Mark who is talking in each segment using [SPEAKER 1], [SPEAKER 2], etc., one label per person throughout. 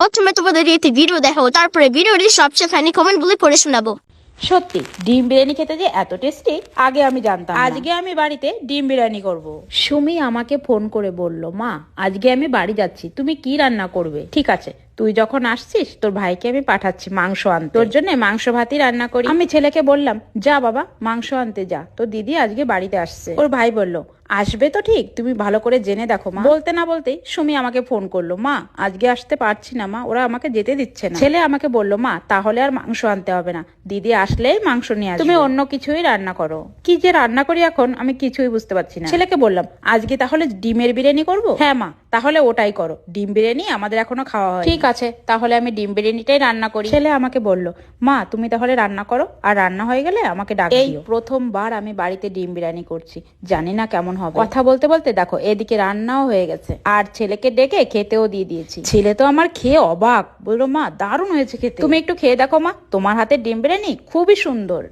[SPEAKER 1] প্রথমে তোমাদের একটি ভিডিও দেখাবো, তারপরে ভিডিওটির সবচেয়ে ফানি কমেন্ট গুলি পড়ে শোনাবো।
[SPEAKER 2] সত্যি ডিম বিরিয়ানি খেতে যে এত টেস্টি আগে আমি জানতাম না। আজকে আমি বাড়িতে ডিম বিরিয়ানি করব। সুমি আমাকে ফোন করে বলল, মা আজকে আমি বাড়ি যাচ্ছি, তুমি কি রান্না করবে? ঠিক আছে, তুই যখন আসছিস তোর ভাইকে আমি পাঠাচ্ছি মাংস আনতে, তোর জন্য মাংস ভাতই রান্না করি। আমি ছেলেকে বললাম, যা বাবা মাংস আনতে যা, তোর দিদি আজকে বাড়িতে আসছে। ওর ভাই বলল, আসবে তো ঠিক, তুমি ভালো করে জেনে দেখো মা। বলতে না বলতেই সুমি আমাকে ফোন করলো, মা আজকে আসতে পারছি না মা, ওরা আমাকে যেতে দিচ্ছে না। ছেলে আমাকে বলল, মা তাহলে আর মাংস আনতে হবে না, দিদি আসলেই মাংস নিয়ে আসবে, তুমি অন্য কিছুই রান্না করো। কি যে রান্না করি এখন আমি কিছুই বুঝতে পারছি না। ছেলেকে বললাম, আজকে তাহলে ডিমের বিরিয়ানি করব? হ্যাঁ মা, তাহলে ওটাই করো, ডিম বিরিয়ানি আমাদের এখনো খাওয়া হয়। ঠিক আছে, তাহলে আমি ডিম বিরিয়ানিটাই রান্না করি। ছেলে আমাকে বলল, মা তুমি তাহলে রান্না করো, আর রান্না হয়ে গেলে আমাকে ডাক দিও। এই প্রথমবার আমি বাড়িতে ডিম বিরিয়ানি করছি, জানি না কেমন হবে। কথা বলতে বলতে দেখো এদিকে রান্নাও হয়ে গেছে, আর ছেলেকে ডেকে খেতেও দিয়ে দিয়েছি। ছেলে তো আমার খেয়ে অবাক, বললো, মা দারুণ হয়েছে খেতে, তুমি একটু খেয়ে দেখো মা, তোমার হাতে ডিম বিরিয়ানি খুবই সুন্দর।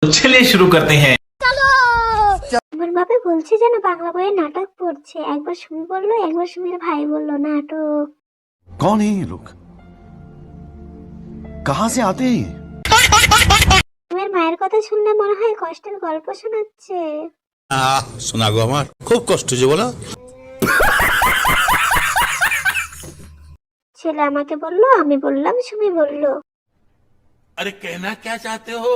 [SPEAKER 3] चलिए शुरू करते हैं।
[SPEAKER 4] আমার বাবা বলছে যেন বাংলা বইয়ে নাটক পড়ছে। একবার সুমি বললো, একবার সুমির ভাই বললো নাটক।
[SPEAKER 5] कौन है ये लोग? कहां से आते हैं ये?
[SPEAKER 4] সুমির মায়ের কথা শুনলে মনে হয় কষ্টের গল্প শোনাচ্ছে।
[SPEAKER 6] শোনা গো, আমার খুব কষ্ট যে বলো।
[SPEAKER 4] ছেলে আমাকে বললো, আমি বললাম, সুমি বললো।
[SPEAKER 6] আরে কেনা কে চাতে হো?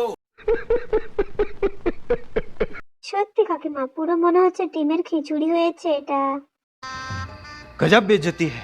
[SPEAKER 4] সত্যি কাকিমা, পুরো মনে হচ্ছে ডিমের খিচুড়ি হয়েছে এটা।
[SPEAKER 7] गजब बेइज्जती है।